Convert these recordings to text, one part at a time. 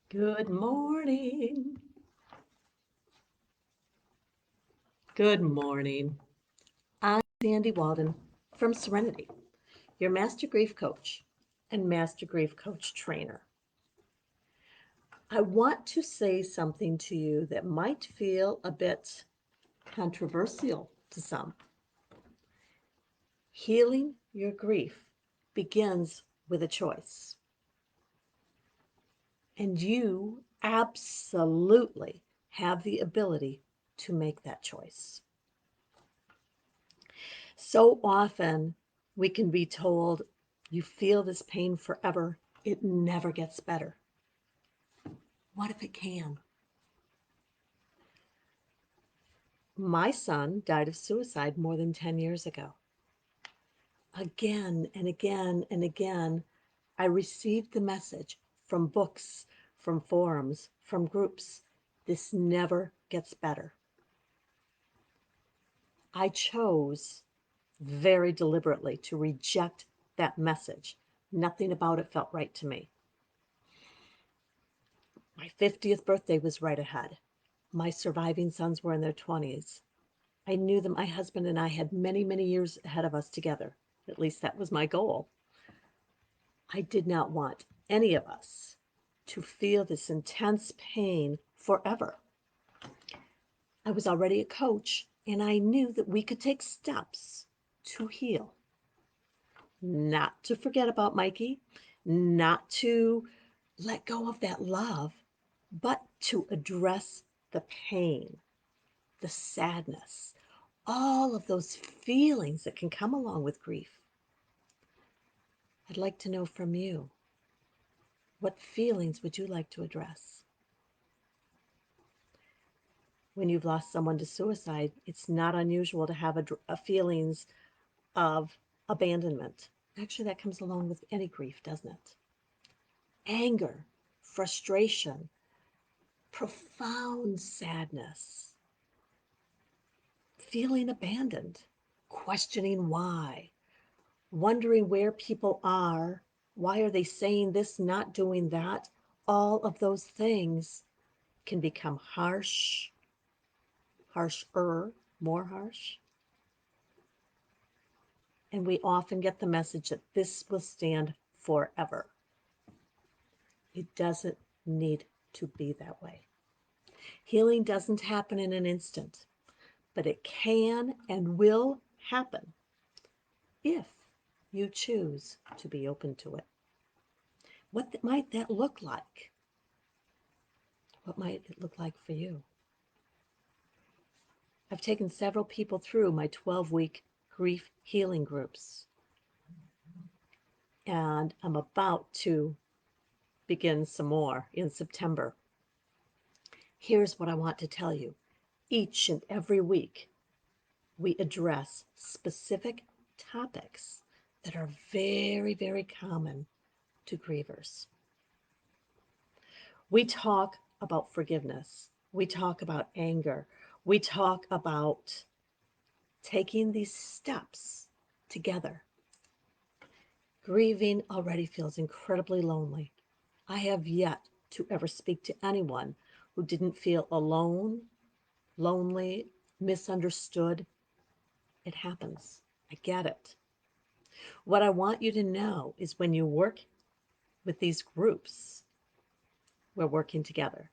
Good morning. Good morning. I'm Sandy Walden from Serenity, your Master Grief Coach and Master Grief Coach Trainer. I want to say something to you that might feel a bit controversial to some. Healing your grief begins with a choice, and you absolutely have the ability to make that choice. So often we can be told, you feel this pain forever, it never gets better. What if it can? My son died of suicide more than 10 years ago. Again and again and again, I received the message from books, from forums, from groups. This never gets better. I chose very deliberately to reject that message. Nothing about it felt right to me. My 50th birthday was right ahead. My surviving sons were in their 20s. I knew that my husband and I had many, many years ahead of us together. At least that was my goal. I did not want any of us to feel this intense pain forever. I was already a coach, and I knew that we could take steps to heal. Not to forget about Mikey, not to let go of that love, but to address the pain, the sadness, all of those feelings that can come along with grief. I'd like to know from you, what feelings would you like to address? When you've lost someone to suicide, it's not unusual to have a feelings of abandonment. Actually, that comes along with any grief, doesn't it? Anger, frustration, profound sadness, feeling abandoned, questioning why, wondering where people are, why are they saying this, not doing that. All of those things can become harsh, harsher, more harsh. And we often get the message that this will stand forever. It doesn't need to be that way. Healing doesn't happen in an instant, but it can and will happen if you choose to be open to it. What might that look like? What might it look like for you? I've taken several people through my 12-week grief healing groups, and I'm about to begin some more in September. Here's what I want to tell you. Each and every week, we address specific topics that are very, very common to grievers. We talk about forgiveness. We talk about anger. We talk about taking these steps together. Grieving already feels incredibly lonely. I have yet to ever speak to anyone who didn't feel alone, lonely, misunderstood. It happens. I get it. What I want you to know is when you work with these groups, we're working together.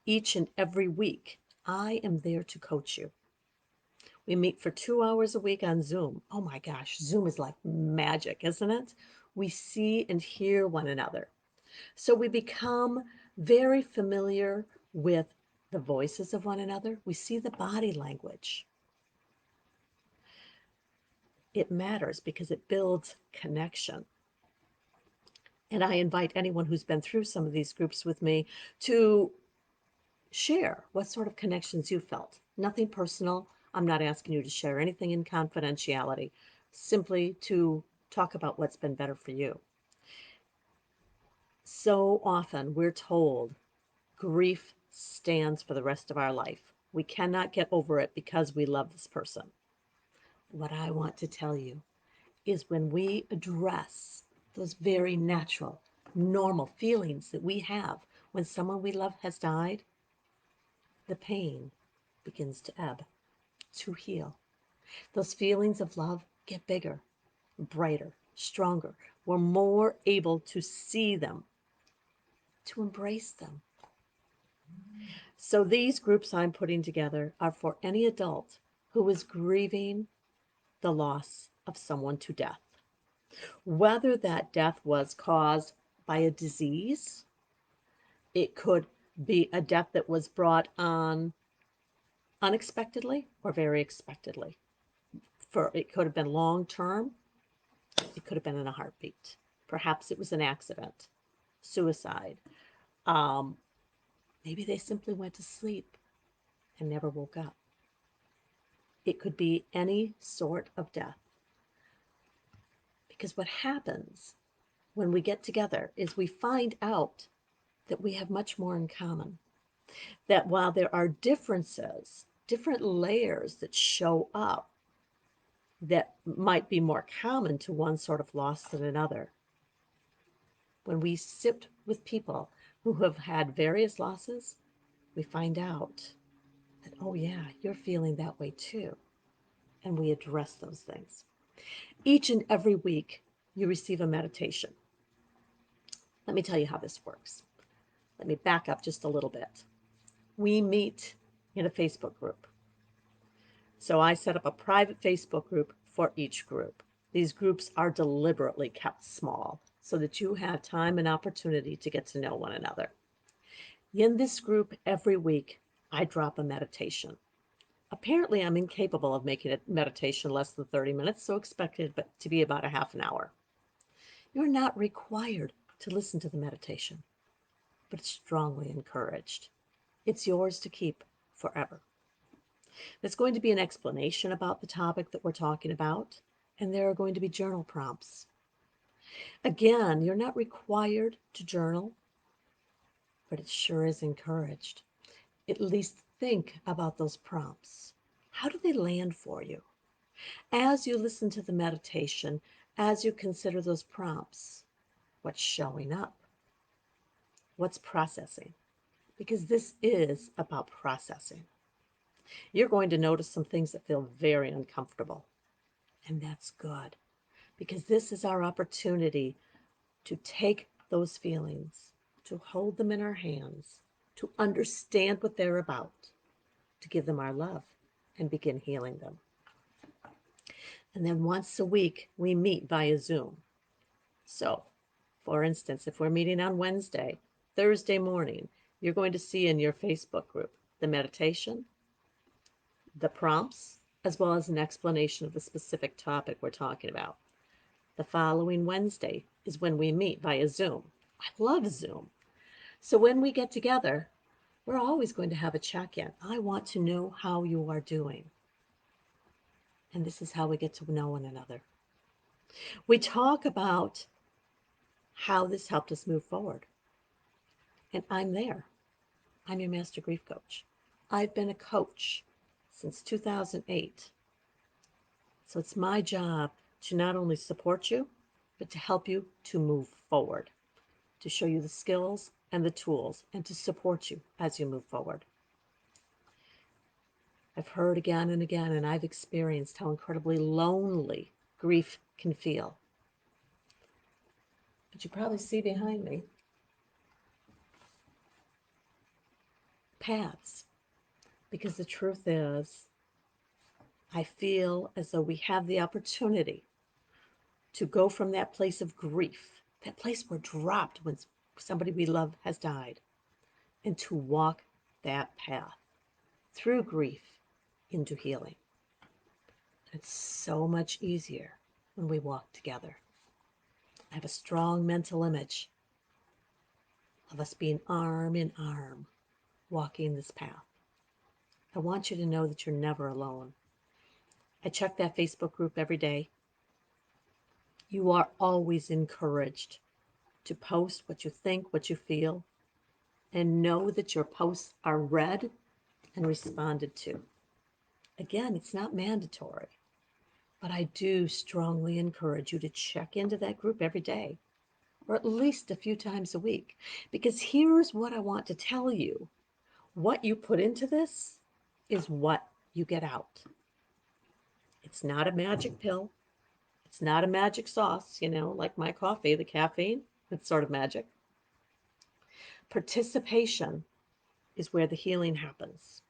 Each and every week, I am there to coach you. We meet for 2 hours a week on Zoom. Oh my gosh, Zoom is like magic, isn't it? We see and hear one another. So we become very familiar with the voices of one another. We see the body language. It matters because it builds connection. And I invite anyone who's been through some of these groups with me to share what sort of connections you felt. Nothing personal. I'm not asking you to share anything in confidentiality, simply to talk about what's been better for you. So often we're told grief stands for the rest of our life. We cannot get over it because we love this person. What I want to tell you is when we address those very natural, normal feelings that we have When someone we love has died, the pain begins to ebb, to heal. Those feelings of love get bigger, brighter, stronger. We're more able to see them, to embrace them. So these groups I'm putting together are for any adult who is grieving the loss of someone to death. Whether that death was caused by a disease, it could be a death that was brought on unexpectedly or very expectedly. For it could have been long term, it could have been in a heartbeat. Perhaps it was an accident, suicide. Um, Maybe they simply went to sleep and never woke up. It could be any sort of death. Because what happens when we get together is we find out that we have much more in common. That while there are differences, different layers that show up that might be more common to one sort of loss than another, when we sit with people who have had various losses, we find out that, oh, yeah, you're feeling that way too. And we address those things. Each and every week, you receive a meditation. Let me tell you how this works. Let me back up just a little bit. We meet in a Facebook group. So I set up a private Facebook group for each group. These groups are deliberately kept small so that you have time and opportunity to get to know one another. In this group, every week, I drop a meditation. Apparently, I'm incapable of making a meditation less than 30 minutes, so expect it to be about a half an hour. You're not required to listen to the meditation, but it's strongly encouraged. It's yours to keep forever. There's going to be an explanation about the topic that we're talking about, and there are going to be journal prompts. Again, you're not required to journal, but it sure is encouraged. At least think about those prompts. How do they land for you? As you listen to the meditation, as you consider those prompts, what's showing up? What's processing? Because this is about processing. You're going to notice some things that feel very uncomfortable, and that's good because this is our opportunity to take those feelings, to hold them in our hands, to understand what they're about, to give them our love and begin healing them. And then once a week, we meet via Zoom. So, for instance, if we're meeting on Wednesday, Thursday morning, you're going to see in your Facebook group the meditation, the prompts, as well as an explanation of the specific topic we're talking about. The following Wednesday is when we meet via Zoom. I love Zoom. So when we get together, we're always going to have a check-in. I want to know how you are doing. And this is how we get to know one another. We talk about how this helped us move forward. And I'm there. I'm your master grief coach. I've been a coach since 2008. So it's my job to not only support you, but to help you to move forward, to show you the skills and the tools, and to support you as you move forward. I've heard again and again, and I've experienced how incredibly lonely grief can feel. But you probably see behind me paths, because the truth is, I feel as though we have the opportunity to go from that place of grief, that place we're dropped when somebody we love has died, and to walk that path through grief into healing. It's so much easier when we walk together. I have a strong mental image of us being arm in arm, walking this path. I want you to know that you're never alone. I check that Facebook group every day. You are always encouraged to post what you think, what you feel, and know that your posts are read and responded to. Again, it's not mandatory, but I do strongly encourage you to check into that group every day. or at least a few times a week. Because here's what I want to tell you: what you put into this is what you get out. It's not a magic pill. It's not a magic sauce, like my coffee, the caffeine. It's sort of magic. Participation is where the healing happens.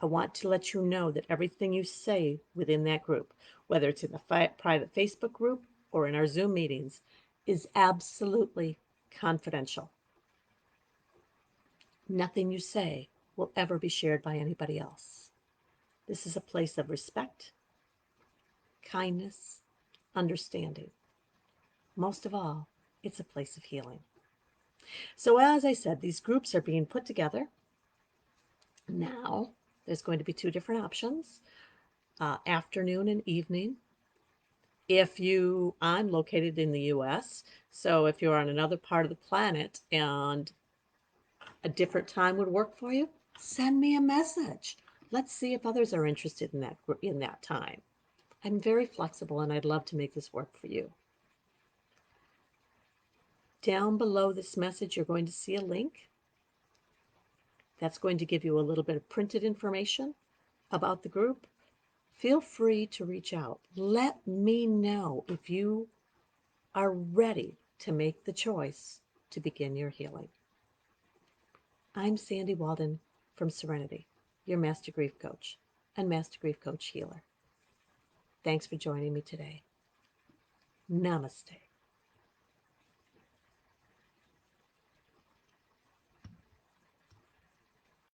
I want to let you know that everything you say within that group, whether it's in the private Facebook group or in our Zoom meetings, is absolutely confidential. Nothing you say will ever be shared by anybody else. This is a place of respect, kindness, understanding. Most of all, it's a place of healing. So, as I said, these groups are being put together. Now, there's going to be two different options, afternoon and evening. I'm located in the US, so if you're on another part of the planet and a different time would work for you, send me a message. Let's see if others are interested in that time. I'm very flexible and I'd love to make this work for you. Down below this message, you're going to see a link that's going to give you a little bit of printed information about the group. Feel free to reach out. Let me know if you are ready to make the choice to begin your healing. I'm Sandy Walden from Serenity, your Master Grief Coach and Master Grief Coach Healer. Thanks for joining me today. Namaste.